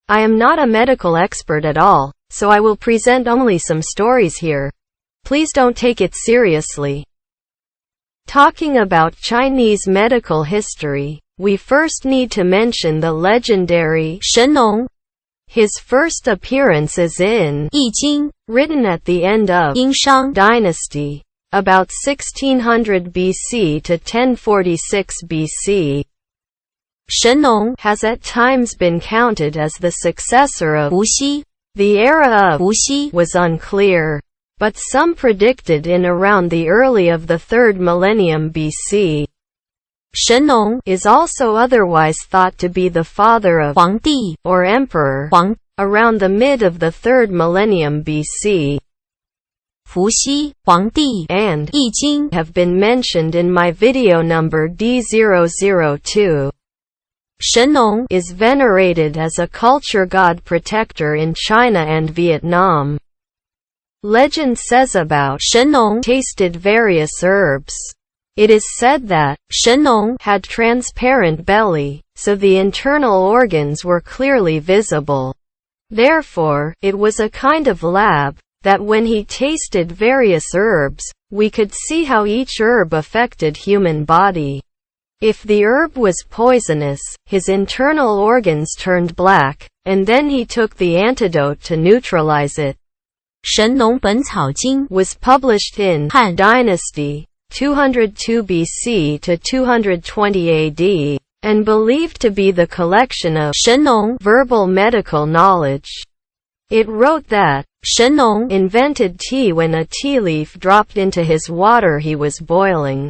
I am not a medical expert at all, so I will present only some stories here. Please don't take it seriously. Talking about Chinese medical history, we first need to mention the legendary 神农. His first appearance is in 易经, written at the end of 殷商 dynasty, about 1600 BC to 1046 BC. 神农 has at times been counted as the successor of 伏羲. The era of 伏羲 was unclear, but some predicted in around the early of the 3rd millennium BC. 神农 is also otherwise thought to be the father of 皇帝 or emperor 皇 around the mid of the 3rd millennium BC. 伏羲, 皇帝 and 易经 have been mentioned in my video number D012. 神农 is venerated as a culture god protector in China and Vietnam. Legend says about 神农 tasted various herbs. It is said that 神农 had transparent belly, so the internal organs were clearly visible. Therefore, it was a kind of lab, that when he tasted various herbs, we could see how each herb affected human body. If the herb was poisonous, his internal organs turned black, and then he took the antidote to neutralize it. 神农本草经 was published in Han Dynasty, 202 BC to 220 AD, and believed to be the collection of 神农 verbal medical knowledge. It wrote that 神农 invented tea when a tea leaf dropped into his water he was boiling.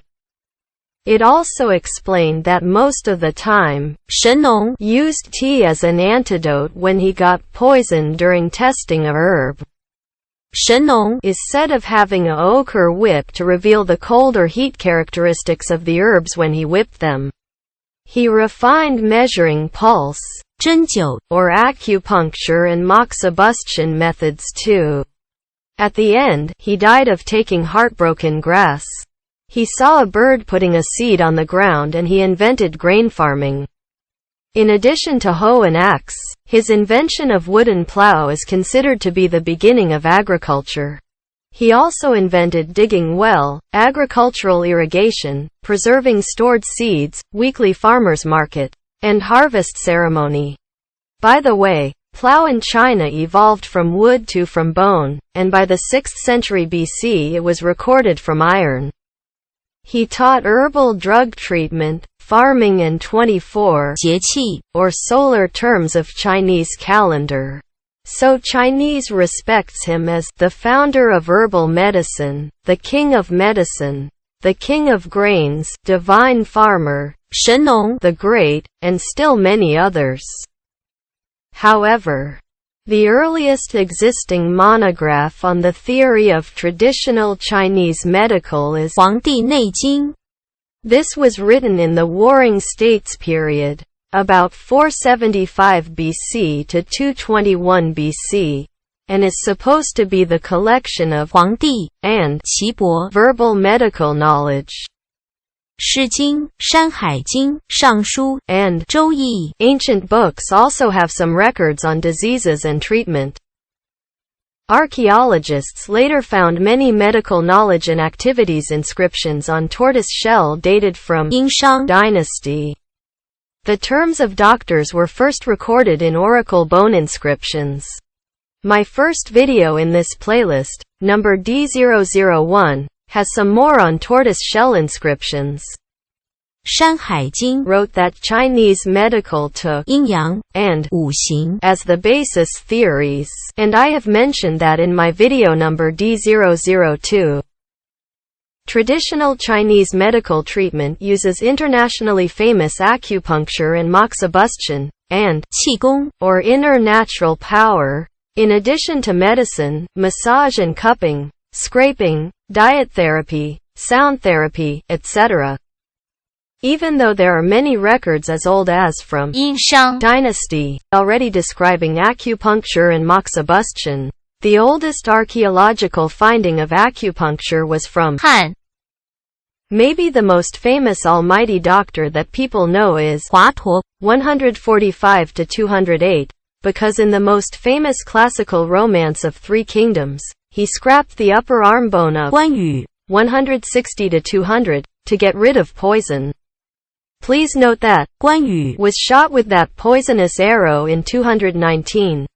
It also explained that most of the time, 神农 used tea as an antidote when he got poisoned during testing a herb. 神农 is said of having a ochre whip to reveal the cold or heat characteristics of the herbs when he whipped them. He refined measuring pulse, 针灸 or acupuncture and moxibustion methods too. At the end, he died of taking heartbroken grass. He saw a bird putting a seed on the ground and he invented grain farming. In addition to hoe and axe, his invention of wooden plow is considered to be the beginning of agriculture. He also invented digging well, agricultural irrigation, preserving stored seeds, weekly farmers' market, and harvest ceremony. By the way, plow in China evolved from wood to from bone, and by the 6th century BC it was recorded from iron. He taught herbal drug treatment, farming and 24 节气 or solar terms of Chinese calendar. So Chinese respects him as the founder of herbal medicine, the king of medicine, the king of grains, divine farmer, 神农 the great, and still many others. However, the earliest existing monograph on the theory of traditional Chinese medical is 黄帝内经. This was written in the Warring States period, about 475 BC to 221 BC, and is supposed to be the collection of 黄帝 and 岐伯 verbal medical knowledge. 诗经, 山海经, 尚书, and 周易 ancient books also have some records on diseases and treatment. Archaeologists later found many medical knowledge and activities inscriptions on tortoise shell dated from 殷商 dynasty. The terms of doctors were first recorded in oracle bone inscriptions. My first video in this playlist, number D001, has some more on tortoise shell inscriptions. 山海经 wrote that Chinese medical took 阴阳 and 五行 as the basis theories, and I have mentioned that in my video number D002. Traditional Chinese medical treatment uses internationally famous acupuncture and moxibustion, and 气功 or inner natural power, in addition to medicine, massage and cupping, scraping, diet therapy, sound therapy, etc. Even though there are many records as old as from 殷商 dynasty already describing acupuncture and moxibustion, the oldest archaeological finding of acupuncture was from Han. Maybe the most famous almighty doctor that people know is 华佗, 145 to 208, because in the most famous classical romance of Three Kingdoms, he scrapped the upper arm bone of 关羽 160 to 200 to get rid of poison. Please note that 关羽 was shot with that poisonous arrow in 219.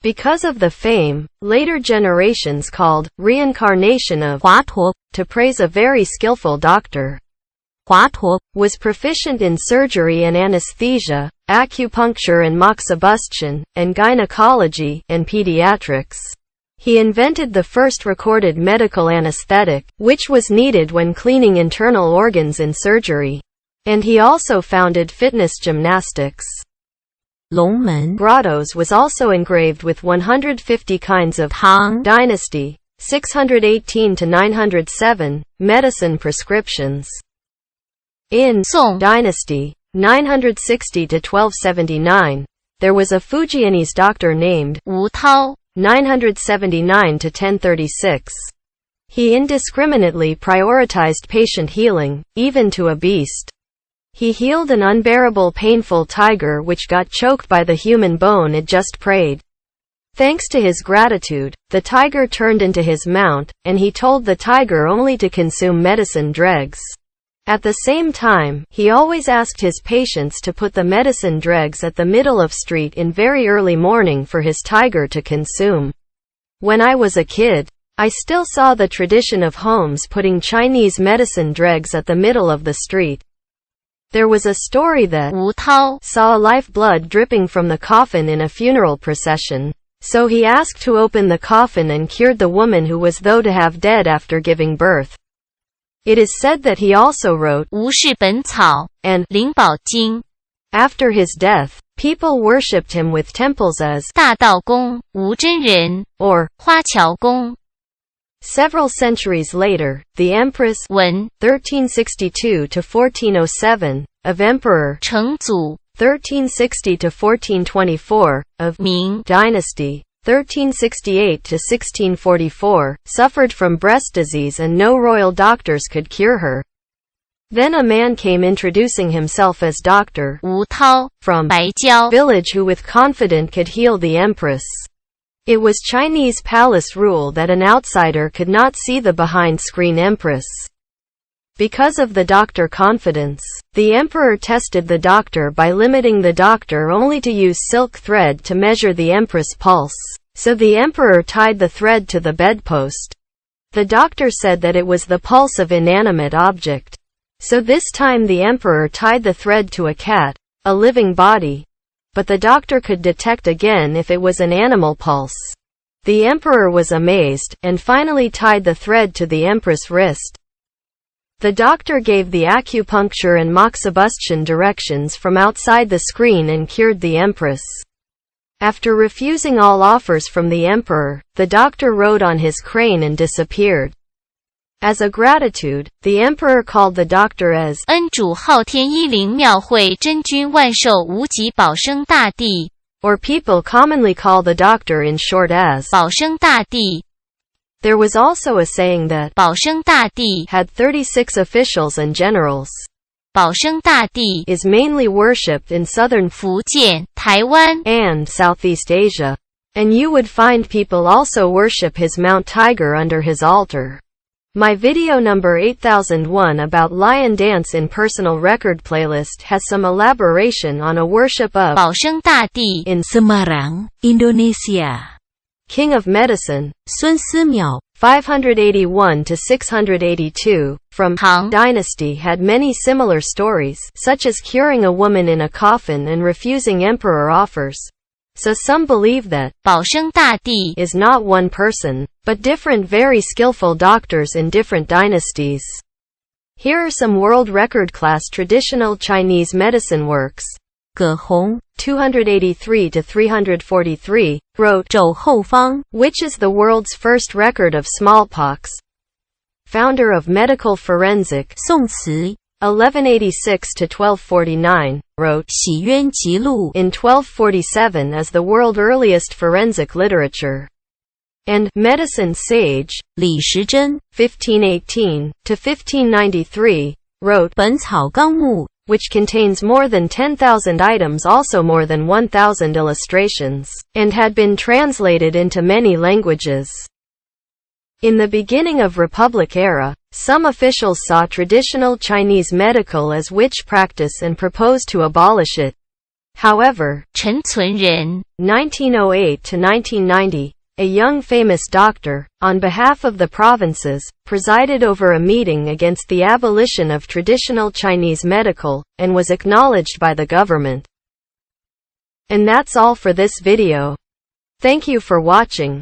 Because of the fame, later generations called reincarnation of 华佗 to praise a very skillful doctor. 华佗 Was proficient in surgery and anesthesia, acupuncture and moxibustion, and gynecology, and pediatrics. He invented the first recorded medical anesthetic, which was needed when cleaning internal organs in surgery. And he also founded fitness gymnastics. 龙门 Grottos was also engraved with 150 kinds of唐 Dynasty, 618 to 907, medicine prescriptions. In Song Dynasty, 960 to 1279, there was a Fujianese doctor named 吴涛 979 to 1036. He indiscriminately prioritized patient healing, even to a beast. He healed an unbearable painful tiger which got choked by the human bone it just preyed. Thanks to his gratitude, the tiger turned into his mount, and he told the tiger only to consume medicine dregs. At the same time, he always asked his patients to put the medicine dregs at the middle of street in very early morning for his tiger to consume. When I was a kid, I still saw the tradition of homes putting Chinese medicine dregs at the middle of the street. There was a story that 吴涛 saw lifeblood dripping from the coffin in a funeral procession. So he asked to open the coffin and cured the woman who was thought to have dead after giving birth. It is said that he also wrote 吴氏本草 and 灵宝经 after his death, people worshipped him with temples as 大道公吴真人 or 花桥公 Several centuries later, the Empress 文 1362 to 1407 of Emperor 成祖 1360 to 1424 of 明 Dynasty 1368 to 1644 suffered from breast disease and no royal doctors could cure her. Then a man came introducing himself as Dr. 吴涛 from 白蕉 village who with confident could heal the Empress. It was Chinese palace rule that an outsider could not see the behind-screen Empress. Because of the doctor confidence, the emperor tested the doctor by limiting the doctor only to use silk thread to measure the Empress' pulse. So the emperor tied the thread to the bedpost. The doctor said that it was the pulse of inanimate object. So this time the emperor tied the thread to a cat, a living body. But the doctor could detect again if it was an animal pulse. The emperor was amazed, and finally tied the thread to the Empress' wrist. The doctor gave the acupuncture and moxibustion directions from outside the screen and cured the Empress. After refusing all offers from the emperor, the doctor rode on his crane and disappeared. As a gratitude, the emperor called the doctor as 恩主昊天一灵庙会真君万寿无极保生大帝 or people commonly call the doctor in short as 保生大帝 There was also a saying that 保生大帝 had 36 officials and generals. 保生大帝 Is mainly worshipped in southern 福建、台湾 and Southeast Asia. And you would find people also worship his Mount Tiger under his altar. My video number 8001 about lion dance in personal record playlist has some elaboration on a worship of 保生大帝 in Semarang, Indonesia. King of Medicine, 孙思邈 581 to 682, from Tang Dynasty had many similar stories, such as curing a woman in a coffin and refusing emperor offers. So some believe that 保生大帝 is not one person, but different very skillful doctors in different dynasties. Here are some world record class traditional Chinese medicine works. 葛洪 283 to 343, wrote 肘后方 which is the world's first record of smallpox. Founder of medical forensic, 宋慈 1186 to 1249, wrote 洗冤集录 in 1247 as the world's earliest forensic literature. And medicine sage, 李时珍 1518 to 1593, wrote 本草纲目 which contains more than 10,000 items, also more than 1,000 illustrations, and had been translated into many languages. In the beginning of Republic era, some officials saw traditional Chinese medical as witch practice and proposed to abolish it. However, 陈存仁 1908 to 1990, a young famous doctor, on behalf of the provinces, presided over a meeting against the abolition of traditional Chinese medical, and was acknowledged by the government. And that's all for this video. Thank you for watching.